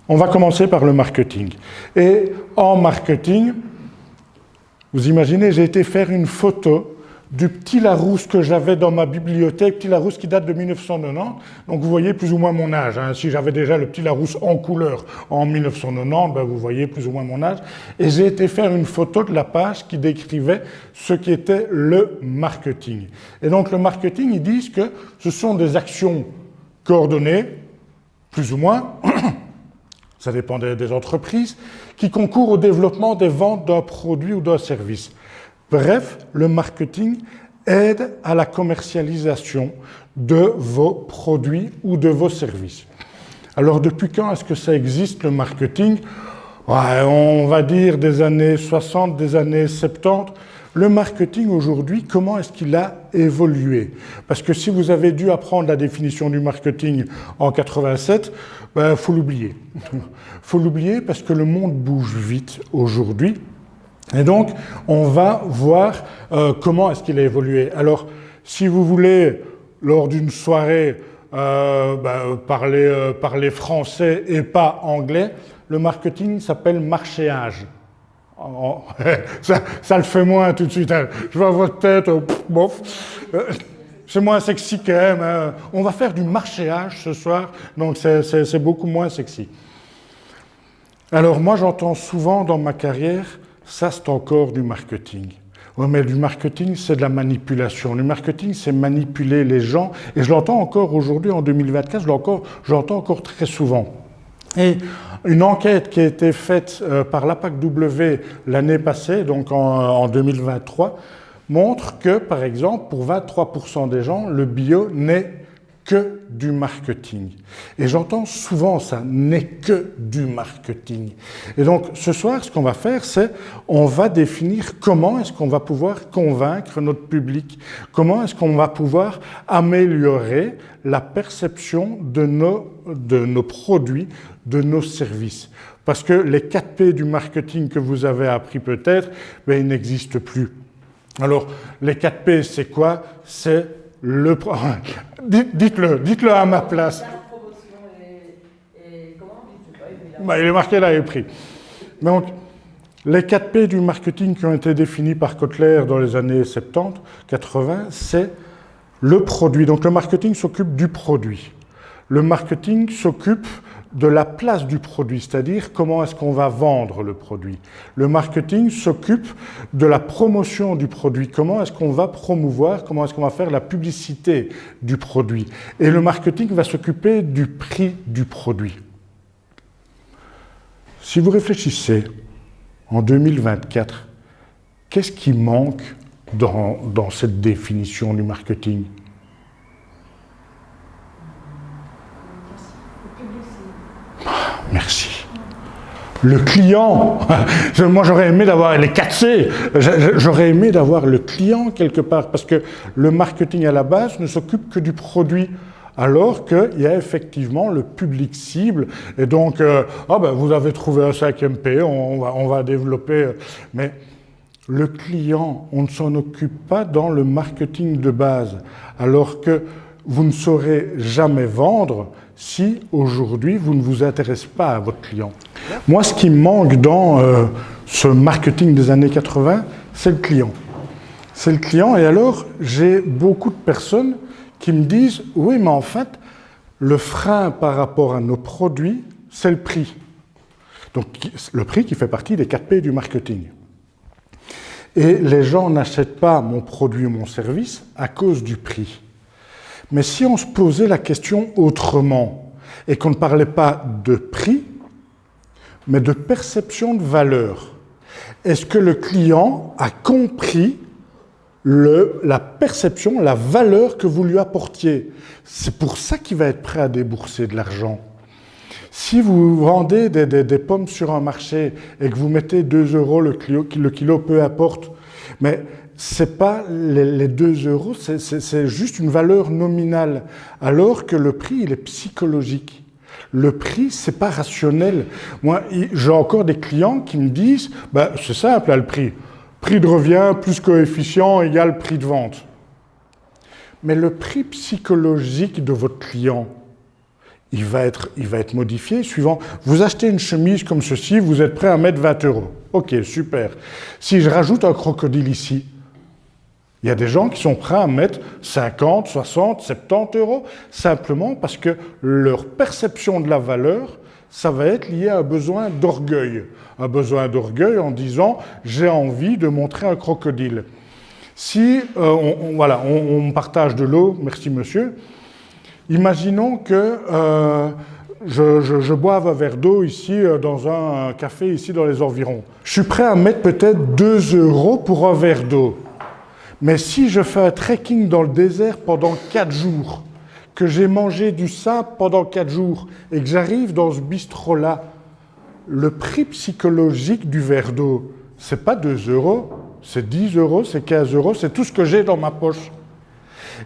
On va commencer par le marketing. Et en marketing, vous imaginez, j'ai été faire une photo du petit Larousse que j'avais dans ma bibliothèque, petit Larousse qui date de 1990. Donc vous voyez plus ou moins mon âge. Hein. Si j'avais déjà le petit Larousse en couleur en 1990, ben vous voyez plus ou moins mon âge. Et j'ai été faire une photo de la page qui décrivait ce qui était le marketing. Et donc le marketing, ils disent que ce sont des actions coordonnées, plus ou moins, ça dépend des entreprises, qui concourent au développement des ventes d'un produit ou d'un service. Bref, le marketing aide à la commercialisation de vos produits ou de vos services. Alors, depuis quand est-ce que ça existe, le marketing? Ouais, on va dire des années 60, des années 70. Le marketing aujourd'hui, comment est-ce qu'il a évolué? Parce que si vous avez dû apprendre la définition du marketing en 87, ben, faut l'oublier. Faut l'oublier parce que le monde bouge vite aujourd'hui. Et donc, on va voir comment est-ce qu'il a évolué. Alors, si vous voulez, lors d'une soirée, parler français et pas anglais, le marketing s'appelle marchéage. Ça le fait moins tout de suite. Hein. Je vois votre tête, bof. C'est moins sexy quand même. Hein. On va faire du marchéage ce soir, donc c'est beaucoup moins sexy. Alors, moi, j'entends souvent dans ma carrière, ça, c'est encore du marketing. Oui, mais du marketing, c'est de la manipulation. Le marketing, c'est manipuler les gens. Et je l'entends encore aujourd'hui, en 2024, je l'entends encore très souvent. Et une enquête qui a été faite par l'APAC-W l'année passée, donc en 2023, montre que, par exemple, pour 23% des gens, le bio n'est que du marketing. Et j'entends souvent ça, n'est que du marketing. Et donc, ce soir, ce qu'on va faire, c'est on va définir comment est-ce qu'on va pouvoir convaincre notre public, comment est-ce qu'on va pouvoir améliorer la perception de nos produits, de nos services. Parce que les 4 P du marketing que vous avez appris peut-être, ben, ils n'existent plus. Alors, les 4 P, c'est quoi? C'est dites-le à ma place. Il est marqué là et pris. Donc, les 4 P du marketing qui ont été définis par Kotler dans les années 70, 80, c'est le produit. Donc, le marketing s'occupe du produit. Le marketing s'occupe de la place du produit, c'est-à-dire comment est-ce qu'on va vendre le produit. Le marketing s'occupe de la promotion du produit, comment est-ce qu'on va promouvoir, comment est-ce qu'on va faire la publicité du produit. Et le marketing va s'occuper du prix du produit. Si vous réfléchissez, en 2024, qu'est-ce qui manque dans cette définition du marketing ? Merci. Le client, moi j'aurais aimé d'avoir les 4C, j'aurais aimé d'avoir le client quelque part, parce que le marketing à la base ne s'occupe que du produit, alors qu'il y a effectivement le public cible, et donc, vous avez trouvé un 5e P, on va développer, mais le client, on ne s'en occupe pas dans le marketing de base, alors que vous ne saurez jamais vendre si aujourd'hui vous ne vous intéressez pas à votre client. Moi, ce qui me manque dans ce marketing des années 80, c'est le client. C'est le client, et alors j'ai beaucoup de personnes qui me disent « Oui, mais en fait, le frein par rapport à nos produits, c'est le prix. » Donc le prix qui fait partie des 4 P du marketing. Et les gens n'achètent pas mon produit ou mon service à cause du prix. Mais si on se posait la question autrement et qu'on ne parlait pas de prix, mais de perception de valeur, est-ce que le client a compris la perception, la valeur que vous lui apportiez? C'est pour ça qu'il va être prêt à débourser de l'argent. Si vous vendez des pommes sur un marché et que vous mettez 2 € le kilo, peu importe, mais c'est pas les 2 €, c'est juste une valeur nominale, alors que le prix, il est psychologique. Le prix, c'est pas rationnel. Moi, j'ai encore des clients qui me disent, c'est simple, là, le prix. Prix de revient plus coefficient égale prix de vente. Mais le prix psychologique de votre client, il va être modifié suivant. Vous achetez une chemise comme ceci, vous êtes prêt à mettre 20 €. Ok, super. Si je rajoute un crocodile ici, il y a des gens qui sont prêts à mettre 50, 60, 70 € simplement parce que leur perception de la valeur, ça va être lié à un besoin d'orgueil. Un besoin d'orgueil en disant « j'ai envie de montrer un crocodile ». Si on partage de l'eau, merci monsieur, imaginons que je boive un verre d'eau ici dans un café ici dans les environs. Je suis prêt à mettre peut-être 2 € pour un verre d'eau. Mais si je fais un trekking dans le désert pendant 4 jours, que j'ai mangé du sable pendant 4 jours et que j'arrive dans ce bistrot-là, le prix psychologique du verre d'eau, c'est pas 2 €, c'est 10 €, c'est 15 €, c'est tout ce que j'ai dans ma poche.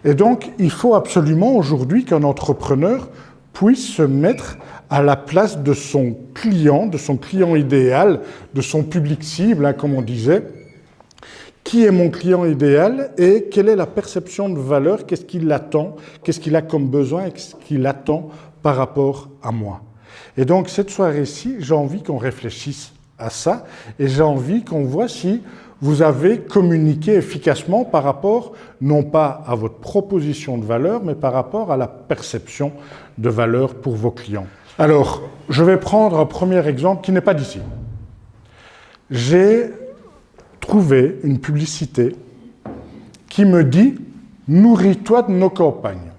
Et donc, il faut absolument aujourd'hui qu'un entrepreneur puisse se mettre à la place de son client idéal, de son public cible, comme on disait. Qui est mon client idéal et quelle est la perception de valeur, qu'est-ce qu'il attend, qu'est-ce qu'il a comme besoin et qu'est-ce qu'il attend par rapport à moi. Et donc, cette soirée-ci, j'ai envie qu'on réfléchisse à ça et j'ai envie qu'on voit si vous avez communiqué efficacement par rapport, non pas à votre proposition de valeur, mais par rapport à la perception de valeur pour vos clients. Alors, je vais prendre un premier exemple qui n'est pas d'ici. J'ai trouvé une publicité qui me dit « Nourris-toi de nos campagnes »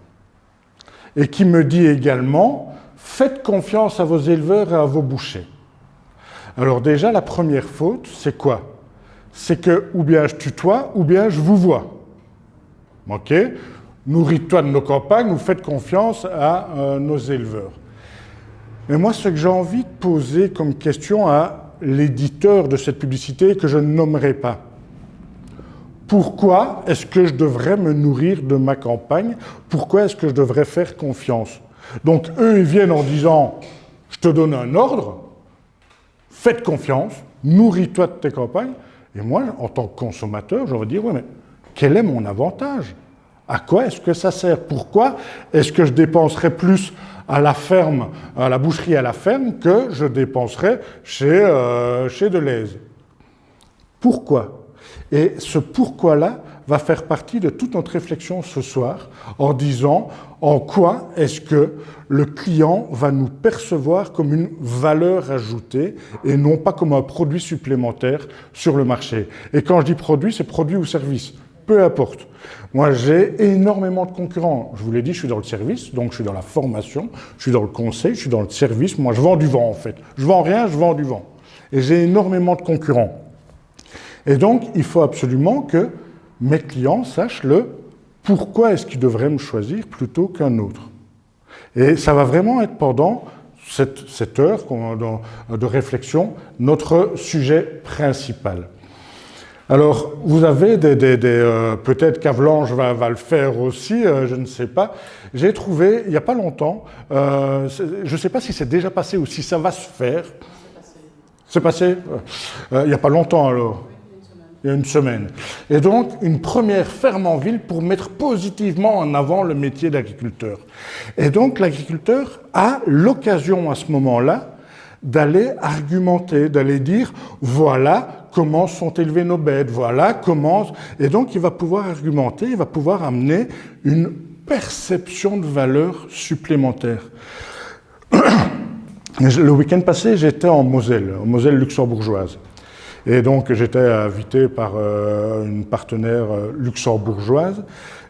et qui me dit également « Faites confiance à vos éleveurs et à vos bouchers ». Alors déjà, la première faute, c'est quoi ? C'est que ou bien je tutoie, ou bien je vous vois. Ok ? Nourris-toi de nos campagnes ou faites confiance à nos éleveurs. Mais moi, ce que j'ai envie de poser comme question à l'éditeur de cette publicité que je ne nommerai pas. Pourquoi est-ce que je devrais me nourrir de ma campagne ? Pourquoi est-ce que je devrais faire confiance ? Donc eux, ils viennent en disant « Je te donne un ordre, faites confiance, nourris-toi de tes campagnes ». Et moi, en tant que consommateur, je vais dire, oui, mais quel est mon avantage ? À quoi est-ce que ça sert ? Pourquoi est-ce que je dépenserais plus à la ferme, à la boucherie à la ferme, que je dépenserais chez Deleuze ? Pourquoi ? Et ce pourquoi-là va faire partie de toute notre réflexion ce soir, en disant en quoi est-ce que le client va nous percevoir comme une valeur ajoutée et non pas comme un produit supplémentaire sur le marché. Et quand je dis produit, c'est produit ou service, peu importe. Moi, j'ai énormément de concurrents. Je vous l'ai dit, je suis dans le service, donc je suis dans la formation, je suis dans le conseil, je suis dans le service. Moi, je vends du vent, en fait. Je vends rien, je vends du vent. Et j'ai énormément de concurrents. Et donc, il faut absolument que mes clients sachent pourquoi est-ce qu'ils devraient me choisir plutôt qu'un autre. Et ça va vraiment être pendant cette heure de réflexion notre sujet principal. Alors, vous avez peut-être qu'Avalanche va le faire aussi, je ne sais pas. J'ai trouvé, il n'y a pas longtemps, je ne sais pas si c'est déjà passé ou si ça va se faire. C'est passé. Il n'y a pas longtemps alors. Il y a une semaine. Et donc, une première ferme en ville pour mettre positivement en avant le métier d'agriculteur. Et donc, l'agriculteur a l'occasion à ce moment-là d'aller argumenter, d'aller dire « voilà comment sont élevées nos bêtes, voilà comment… » Et donc, il va pouvoir argumenter, il va pouvoir amener une perception de valeur supplémentaire. Le week-end passé, j'étais en Moselle luxembourgeoise. Et donc, j'étais invité par une partenaire luxembourgeoise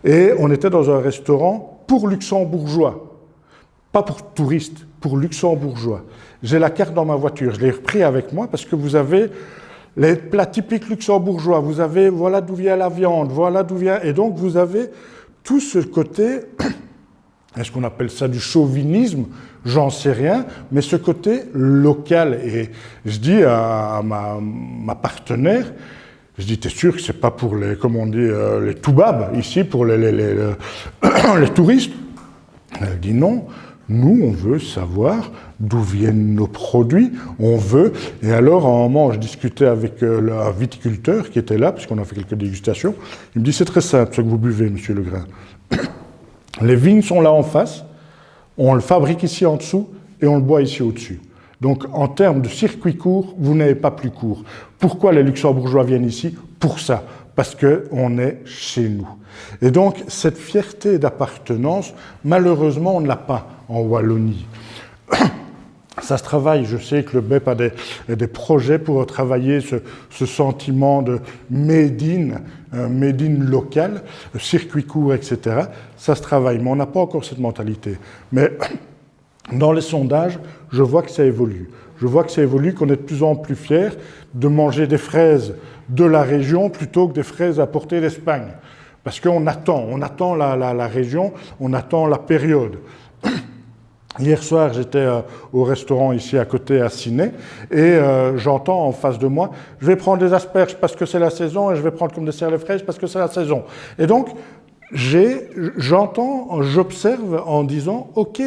et on était dans un restaurant pour luxembourgeois. Pas pour touristes, pour luxembourgeois. J'ai la carte dans ma voiture, je l'ai repris avec moi parce que vous avez les plats typiques luxembourgeois, vous avez voilà d'où vient la viande, voilà d'où vient… Et donc, vous avez tout ce côté… Est-ce qu'on appelle ça du chauvinisme ? J'en sais rien, mais ce côté local. Et je dis à ma partenaire, je dis, t'es sûr que c'est pas pour les, comme on dit, les toubabs, ici, pour les touristes ? Elle dit non, nous, on veut savoir d'où viennent nos produits, on veut… Et alors, à un moment, je discutais avec un viticulteur qui était là, puisqu'on a fait quelques dégustations, il me dit, c'est très simple ce que vous buvez, monsieur Legrain. Les vignes sont là en face, On le fabrique ici en dessous et on le boit ici au-dessus. Donc, en termes de circuit court, vous n'avez pas plus court. Pourquoi les Luxembourgeois viennent ici? Pour ça, parce qu'on est chez nous. Et donc, cette fierté d'appartenance, malheureusement, on ne l'a pas en Wallonie. Ça se travaille, je sais que le BEP a des projets pour travailler ce sentiment de made in local, circuit court, etc. Ça se travaille, mais on n'a pas encore cette mentalité. Mais dans les sondages, je vois que ça évolue. Je vois que ça évolue, qu'on est de plus en plus fiers de manger des fraises de la région plutôt que des fraises apportées d'Espagne. Parce qu'on attend la région, on attend la période. Hier soir, j'étais au restaurant ici à côté à Ciney et j'entends en face de moi, je vais prendre des asperges parce que c'est la saison et je vais prendre comme dessert les fraises parce que c'est la saison. Et donc, j'observe en disant, ok,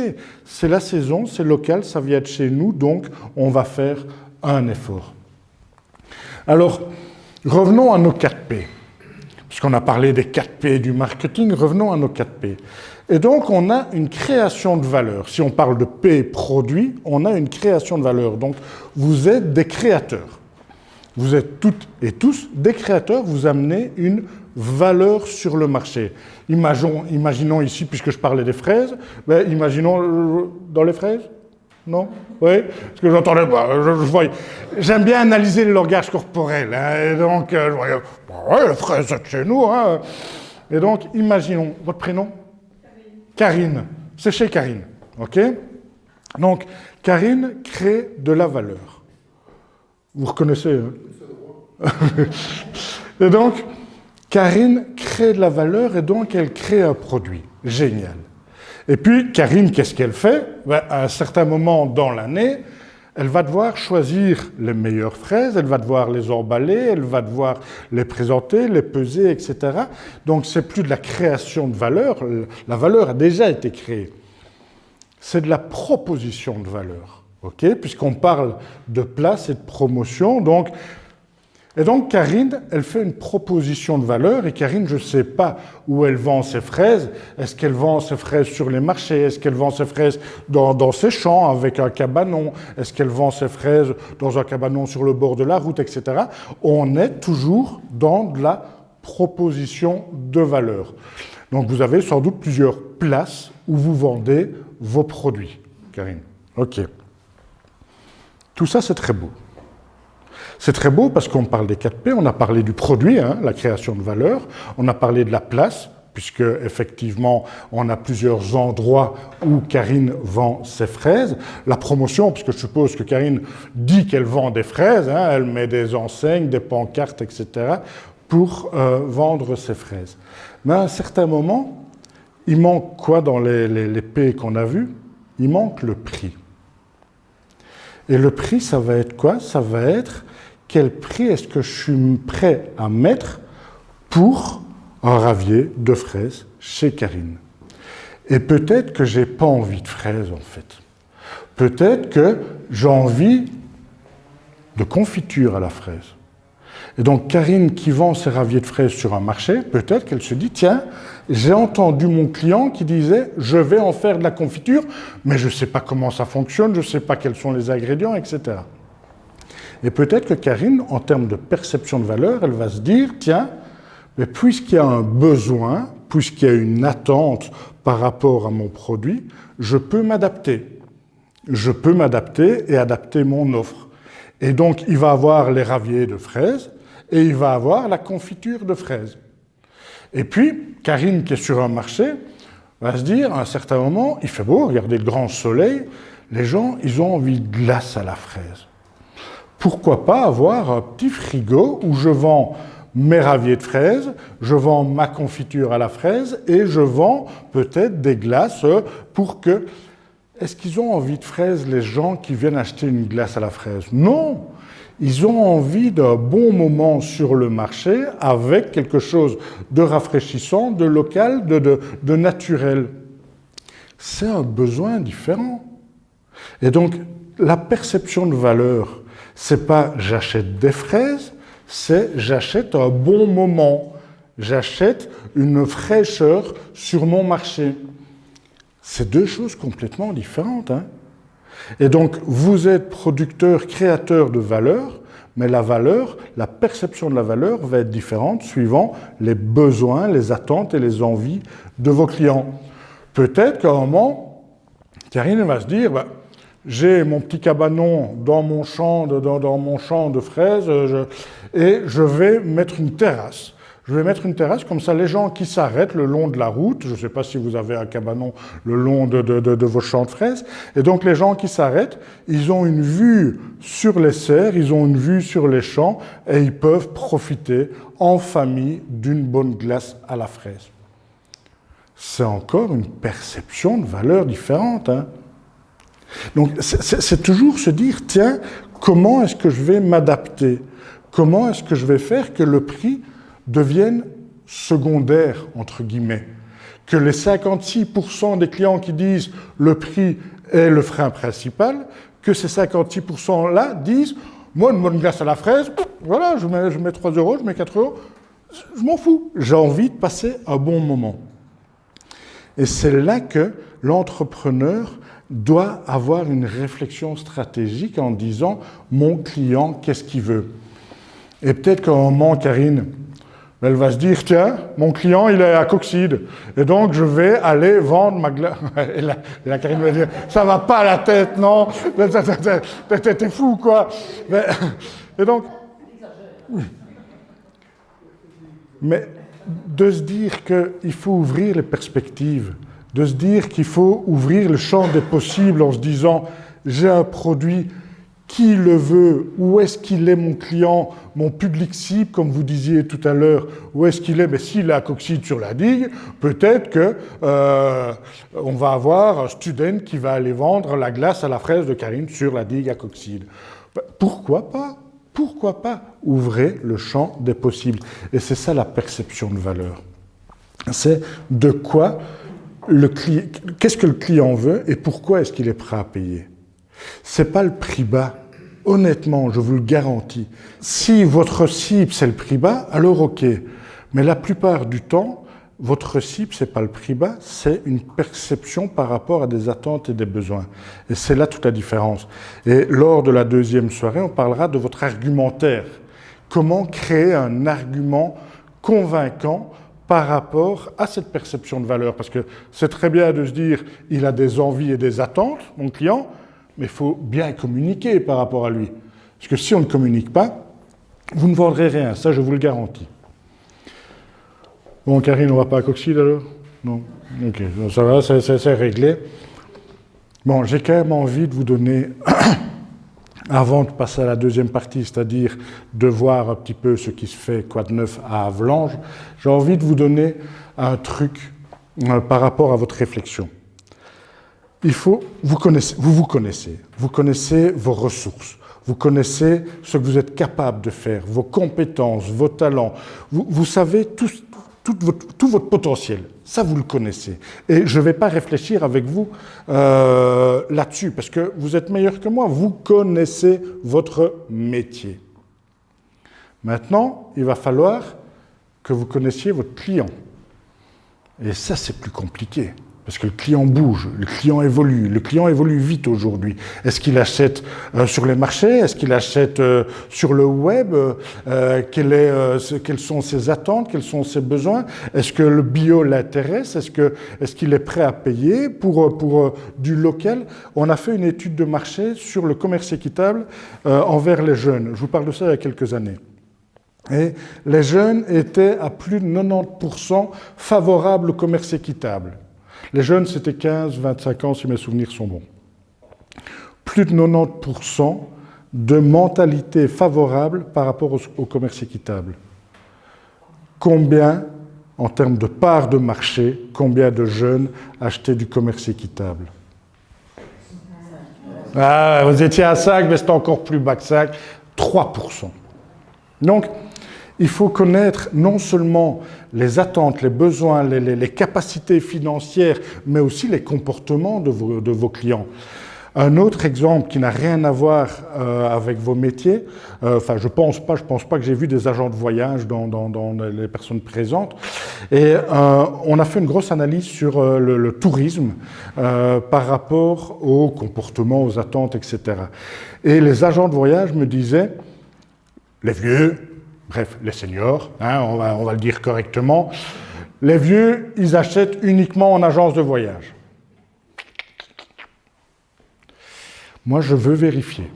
c'est la saison, c'est local, ça vient de chez nous, donc on va faire un effort. Alors, revenons à nos 4P. Puisqu'on a parlé des 4P du marketing, revenons à nos 4P. Et donc, on a une création de valeur. Si on parle de P produit, on a une création de valeur. Donc, vous êtes des créateurs. Vous êtes toutes et tous des créateurs, vous amenez une valeur sur le marché. Imaginons ici, puisque je parlais des fraises, imaginons dans les fraises. Non? Oui? Parce que j'entendais, je voyais. J'aime bien analyser le langage corporel. Hein, et donc, je voyais, ouais, les fraises, c'est de chez nous. Hein. Et donc, imaginons, votre prénom? Karine. C'est chez Karine. OK? Donc, Karine crée de la valeur. Vous reconnaissez? Hein? Et donc, Karine crée de la valeur et donc elle crée un produit. Génial. Et puis, Karine, qu'est-ce qu'elle fait? À un certain moment dans l'année, elle va devoir choisir les meilleures fraises, elle va devoir les emballer, elle va devoir les présenter, les peser, etc. Donc, c'est plus de la création de valeur, la valeur a déjà été créée. C'est de la proposition de valeur, okay? Puisqu'on parle de place et de promotion, Et donc, Karine, elle fait une proposition de valeur, et Karine, je ne sais pas où elle vend ses fraises. Est-ce qu'elle vend ses fraises sur les marchés? Est-ce qu'elle vend ses fraises dans ses champs avec un cabanon? Est-ce qu'elle vend ses fraises dans un cabanon sur le bord de la route, etc. On est toujours dans de la proposition de valeur. Donc, vous avez sans doute plusieurs places où vous vendez vos produits, Karine. OK. Tout ça, c'est très beau. C'est très beau parce qu'on parle des 4P, on a parlé du produit, hein, la création de valeur, on a parlé de la place, puisque effectivement on a plusieurs endroits où Karine vend ses fraises, la promotion, puisque je suppose que Karine dit qu'elle vend des fraises, hein, elle met des enseignes, des pancartes, etc., pour vendre ses fraises. Mais à un certain moment, il manque quoi dans les P qu'on a vus? Il manque le prix. Et le prix, ça va être quoi? Ça va être quel prix est-ce que je suis prêt à mettre pour un ravier de fraises chez Karine? Et peut-être que je n'ai pas envie de fraises, en fait. Peut-être que j'ai envie de confiture à la fraise. Et donc, Karine qui vend ses raviers de fraises sur un marché, peut-être qu'elle se dit, tiens, j'ai entendu mon client qui disait, je vais en faire de la confiture, mais je ne sais pas comment ça fonctionne, je ne sais pas quels sont les ingrédients, etc. Et peut-être que Karine, en termes de perception de valeur, elle va se dire, tiens, mais puisqu'il y a un besoin, puisqu'il y a une attente par rapport à mon produit, je peux m'adapter. Je peux m'adapter et adapter mon offre. Et donc, il va avoir les raviers de fraises et il va avoir la confiture de fraises. Et puis, Karine, qui est sur un marché, va se dire, à un certain moment, il fait beau, regardez le grand soleil, les gens, ils ont envie de glace à la fraise. Pourquoi pas avoir un petit frigo où je vends mes raviers de fraises, je vends ma confiture à la fraise et je vends peut-être des glaces pour que... Est-ce qu'ils ont envie de fraises, les gens qui viennent acheter une glace à la fraise? Non! Ils ont envie d'un bon moment sur le marché avec quelque chose de rafraîchissant, de local, de naturel. C'est un besoin différent. Et donc, la perception de valeur, c'est pas j'achète des fraises, c'est j'achète un bon moment. J'achète une fraîcheur sur mon marché. C'est deux choses complètement différentes, hein. Et donc, vous êtes producteur, créateur de valeur, mais la valeur, la perception de la valeur va être différente suivant les besoins, les attentes et les envies de vos clients. Peut-être qu'à un moment, Karine va se dire, j'ai mon petit cabanon dans mon champ de fraises et je vais mettre une terrasse. Je vais mettre une terrasse, comme ça les gens qui s'arrêtent le long de la route, je ne sais pas si vous avez un cabanon le long de vos champs de fraises, et donc les gens qui s'arrêtent, ils ont une vue sur les serres, ils ont une vue sur les champs, et ils peuvent profiter en famille d'une bonne glace à la fraise. C'est encore une perception de valeur différente, hein. Donc c'est toujours se dire, tiens, comment est-ce que je vais m'adapter? Comment est-ce que je vais faire que le prix devienne secondaire, entre guillemets? Que les 56% des clients qui disent le prix est le frein principal, que ces 56%-là disent, moi, une bonne glace à la fraise, voilà, je mets 3 euros, je mets 4 euros, je m'en fous. J'ai envie de passer un bon moment. Et c'est là que l'entrepreneur doit avoir une réflexion stratégique en disant « mon client, qu'est-ce qu'il veut ?» Et peut-être qu'à un moment, Karine, elle va se dire « tiens, mon client, il est à Coxyde, et donc je vais aller vendre ma glace. » Et la Karine va dire « ça va pas à la tête, non? T'es fou, quoi. » Et donc... Mais de se dire qu'il faut ouvrir les perspectives, de se dire qu'il faut ouvrir le champ des possibles en se disant « j'ai un produit, qui le veut? Où est-ce qu'il est mon client, mon public cible, comme vous disiez tout à l'heure? Où est-ce qu'il est? Mais s'il est à Coxyde sur la digue, peut-être qu'on va avoir un student qui va aller vendre la glace à la fraise de Karine sur la digue à Coxyde. Pourquoi pas? Pourquoi pas? Ouvrez le champ des possibles. Et c'est ça la perception de valeur. C'est de quoi qu'est-ce que le client veut et pourquoi est-ce qu'il est prêt à payer. C'est pas le prix bas. Honnêtement, je vous le garantis. Si votre cible, c'est le prix bas, alors ok. Mais la plupart du temps, votre cible, c'est pas le prix bas, c'est une perception par rapport à des attentes et des besoins. Et c'est là toute la différence. Et lors de la deuxième soirée, on parlera de votre argumentaire. Comment créer un argument convaincant par rapport à cette perception de valeur. Parce que c'est très bien de se dire, il a des envies et des attentes, mon client, mais il faut bien communiquer par rapport à lui. Parce que si on ne communique pas, vous ne vendrez rien, ça je vous le garantis. Bon, Karine, on ne va pas à Coxyde alors? Non? Ok, ça va, c'est réglé. Bon, j'ai quand même envie de vous donner, avant de passer à la deuxième partie, c'est-à-dire de voir un petit peu ce qui se fait, quoi de neuf à Havelange, j'ai envie de vous donner un truc par rapport à votre réflexion. Vous vous connaissez vos ressources, vous connaissez ce que vous êtes capable de faire, vos compétences, vos talents, vous savez tout votre potentiel, ça vous le connaissez. Et je ne vais pas réfléchir avec vous là-dessus, parce que vous êtes meilleur que moi, vous connaissez votre métier. Maintenant, il va falloir que vous connaissiez votre client. Et ça, c'est plus compliqué. Parce que le client bouge, le client évolue vite aujourd'hui. Est-ce qu'il achète sur les marchés? Est-ce qu'il achète sur le web? Quelles sont ses attentes? Quels sont ses besoins? Est-ce que le bio l'intéresse? Est-ce qu'il est prêt à payer pour du local? On a fait une étude de marché sur le commerce équitable envers les jeunes. Je vous parle de ça il y a quelques années. Et les jeunes étaient à plus de 90% favorables au commerce équitable. Les jeunes, c'était 15-25 ans, si mes souvenirs sont bons. Plus de 90% de mentalité favorable par rapport au commerce équitable. Combien, en termes de part de marché, combien de jeunes achetaient du commerce équitable? Ah, vous étiez à 5, mais c'est encore plus bas que 5, 3%. Donc, il faut connaître non seulement les attentes, les besoins, les capacités financières, mais aussi les comportements de vos clients. Un autre exemple qui n'a rien à voir avec vos métiers, je pense pas que j'ai vu des agents de voyage dans les personnes présentes, et on a fait une grosse analyse sur le tourisme par rapport aux comportements, aux attentes, etc. Et les agents de voyage me disaient, les vieux, bref, les seniors, hein, on va le dire correctement, les vieux, ils achètent uniquement en agence de voyage. Moi, je veux vérifier.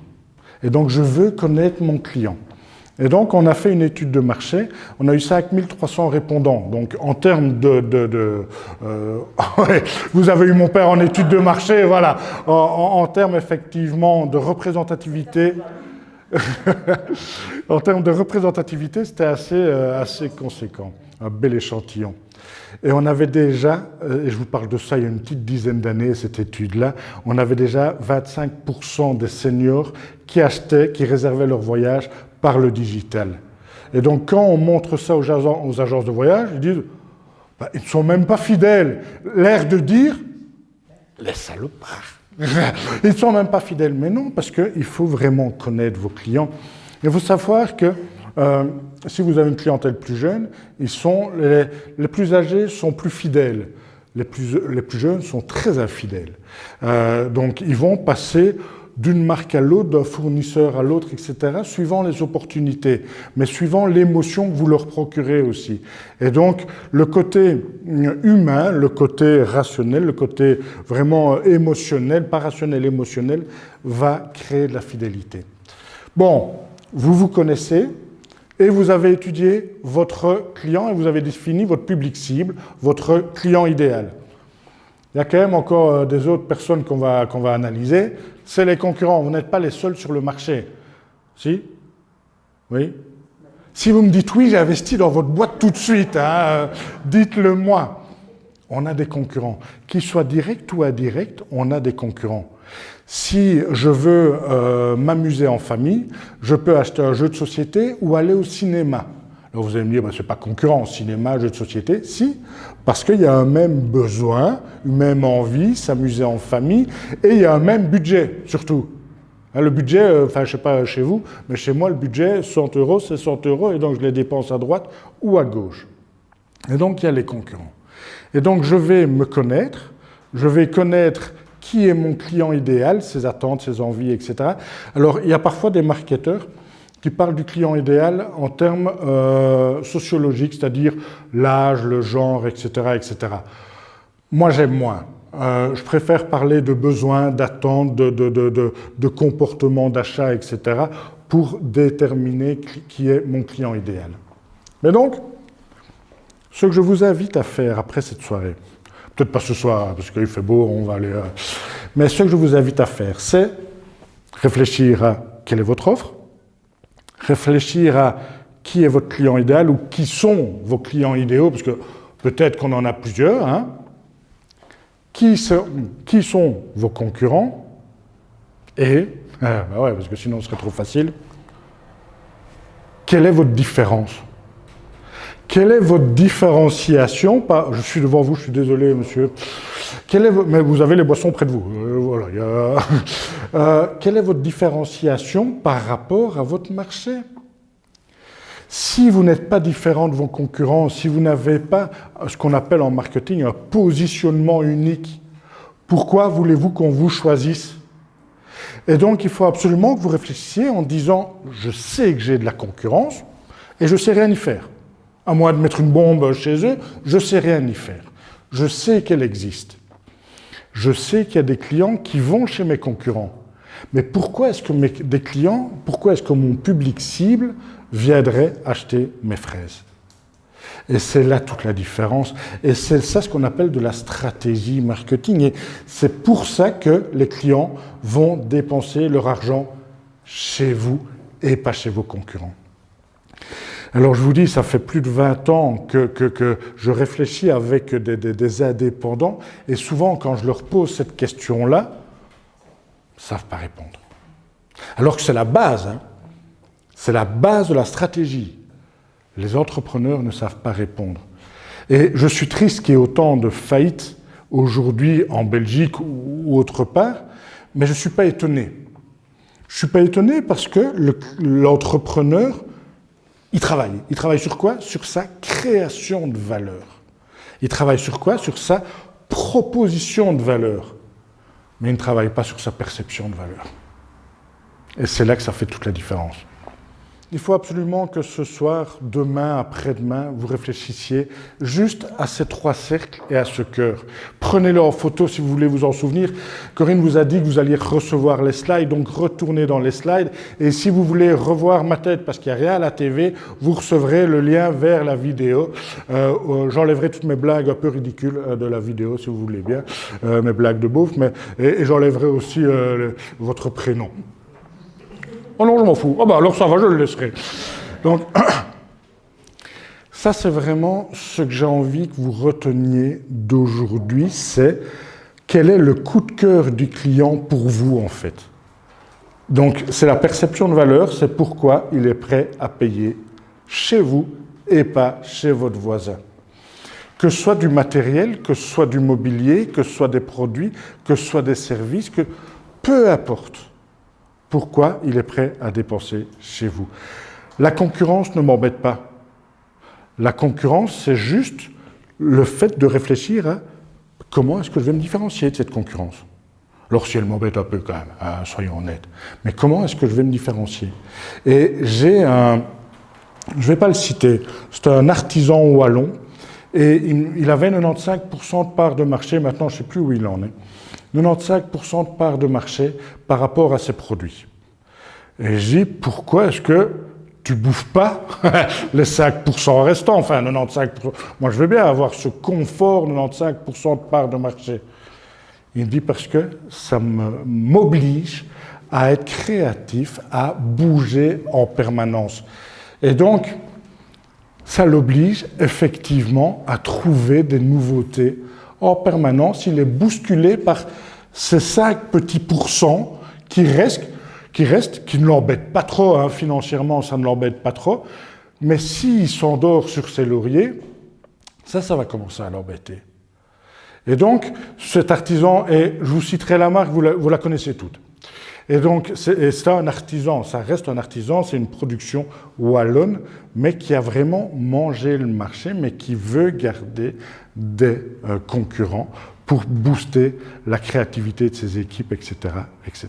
Et donc, je veux connaître mon client. Et donc, on a fait une étude de marché. On a eu 5300 répondants. Donc, en termes vous avez eu mon père en étude de marché, voilà. En termes, effectivement, de représentativité... en termes de représentativité, c'était assez conséquent. Un bel échantillon. Et on avait déjà, et je vous parle de ça il y a une petite dizaine d'années, cette étude-là, on avait déjà 25% des seniors qui achetaient, qui réservaient leur voyage par le digital. Et donc quand on montre ça aux agences de voyage, ils disent ils ne sont même pas fidèles. L'air de dire les salopards. Ils ne sont même pas fidèles. Mais non, parce qu'il faut vraiment connaître vos clients. Il faut savoir que si vous avez une clientèle plus jeune, les plus âgés sont plus fidèles. Les plus jeunes sont très infidèles. Donc, ils vont passer d'une marque à l'autre, d'un fournisseur à l'autre, etc., suivant les opportunités, mais suivant l'émotion que vous leur procurez aussi. Et donc, le côté humain, le côté rationnel, le côté vraiment émotionnel, pas rationnel, émotionnel, va créer de la fidélité. Bon, vous connaissez, et vous avez étudié votre client et vous avez défini votre public cible, votre client idéal. Il y a quand même encore des autres personnes qu'on va analyser. C'est les concurrents. Vous n'êtes pas les seuls sur le marché. Si? Oui? Si vous me dites oui, j'ai investi dans votre boîte tout de suite, hein, dites-le moi. On a des concurrents. Qu'ils soient directs ou indirects, on a des concurrents. Si je veux m'amuser en famille, je peux acheter un jeu de société ou aller au cinéma. Alors vous allez me dire, c'est pas concurrent, cinéma, jeu de société. Si, parce qu'il y a un même besoin, une même envie, s'amuser en famille, et il y a un même budget, surtout. Le budget, je sais pas chez vous, mais chez moi, le budget, 100 €, c'est 100 €, et donc je les dépense à droite ou à gauche. Et donc, il y a les concurrents. Et donc, je vais me connaître, je vais connaître qui est mon client idéal, ses attentes, ses envies, etc. Alors, il y a parfois des marketeurs qui parlent du client idéal en termes sociologiques, c'est-à-dire l'âge, le genre, etc., etc. Moi, j'aime moins. Je préfère parler de besoins, d'attentes, de comportements, d'achat, etc., pour déterminer qui est mon client idéal. Mais donc, ce que je vous invite à faire après cette soirée, peut-être pas ce soir, parce qu'il fait beau, on va aller... Mais ce que je vous invite à faire, c'est réfléchir à quelle est votre offre, réfléchir à qui est votre client idéal ou qui sont vos clients idéaux, parce que peut-être qu'on en a plusieurs, hein. Qui sont vos concurrents et, parce que sinon ce serait trop facile, quelle est votre différence? Quelle est votre différenciation? Je suis devant vous, je suis désolé, monsieur. Mais vous avez les boissons près de vous. Quelle est votre différenciation par rapport à votre marché? Si vous n'êtes pas différent de vos concurrents, si vous n'avez pas ce qu'on appelle en marketing un positionnement unique, pourquoi voulez-vous qu'on vous choisisse? Et donc, il faut absolument que vous réfléchissiez en disant « je sais que j'ai de la concurrence et je ne sais rien y faire. À moins de mettre une bombe chez eux, je ne sais rien y faire. Je sais qu'elle existe. Je sais qu'il y a des clients qui vont chez mes concurrents. Mais pourquoi est-ce que mon public cible viendrait acheter mes fraises? Et c'est là toute la différence. Et c'est ça ce qu'on appelle de la stratégie marketing. Et c'est pour ça que les clients vont dépenser leur argent chez vous et pas chez vos concurrents. Alors je vous dis, ça fait plus de 20 ans que je réfléchis avec des indépendants. Et souvent, quand je leur pose cette question-là, ils ne savent pas répondre. Alors que c'est la base, hein. C'est la base de la stratégie. Les entrepreneurs ne savent pas répondre. Et je suis triste qu'il y ait autant de faillites aujourd'hui en Belgique ou autre part, Mais je ne suis pas étonné. Je ne suis pas étonné parce que l'entrepreneur, il travaille. Il travaille sur quoi? Sur sa création de valeur. Il travaille sur quoi? Sur sa proposition de valeur. Mais il ne travaille pas sur sa perception de valeur. Et c'est là que ça fait toute la différence. Il faut absolument que ce soir, demain, après-demain, vous réfléchissiez juste à ces 3 cercles et à ce cœur. Prenez-le en photo si vous voulez vous en souvenir. Corinne vous a dit que vous alliez recevoir les slides, donc retournez dans les slides. Et si vous voulez revoir ma tête, parce qu'il n'y a rien à la TV, vous recevrez le lien vers la vidéo. J'enlèverai toutes mes blagues un peu ridicules de la vidéo, si vous voulez bien, mes blagues de beauf, et j'enlèverai aussi votre prénom. Oh non, je m'en fous. Oh bah alors ça va, je le laisserai. Donc, ça c'est vraiment ce que j'ai envie que vous reteniez d'aujourd'hui, c'est quel est le coup de cœur du client pour vous en fait. Donc, c'est la perception de valeur, c'est pourquoi il est prêt à payer chez vous et pas chez votre voisin. Que ce soit du matériel, que ce soit du mobilier, que ce soit des produits, que ce soit des services, que peu importe. Pourquoi il est prêt à dépenser chez vous. La concurrence ne m'embête pas. La concurrence, c'est juste le fait de réfléchir à comment est-ce que je vais me différencier de cette concurrence. Alors si elle m'embête un peu quand même, hein, soyons honnêtes, mais comment est-ce que je vais me différencier? Et j'ai je ne vais pas le citer, c'est un artisan wallon, et il avait 95% de part de marché, maintenant je ne sais plus où il en est. 95% de part de marché par rapport à ses produits. Et je dis, pourquoi est-ce que tu bouffes pas les 5% restants, enfin 95%. Moi, je veux bien avoir ce confort, 95% de part de marché. Il me dit, parce que ça m'oblige à être créatif, à bouger en permanence. Et donc, ça l'oblige effectivement à trouver des nouveautés en permanence. Il est bousculé par ces 5 petits pourcents qui ne l'embêtent pas trop, hein, financièrement, ça ne l'embête pas trop, mais s'il s'endort sur ses lauriers, ça va commencer à l'embêter. Et donc, cet artisan, et je vous citerai la marque, vous la connaissez toutes. Et donc, c'est un artisan, ça reste un artisan, c'est une production wallonne, mais qui a vraiment mangé le marché, mais qui veut garder des concurrents pour booster la créativité de ses équipes, etc., etc.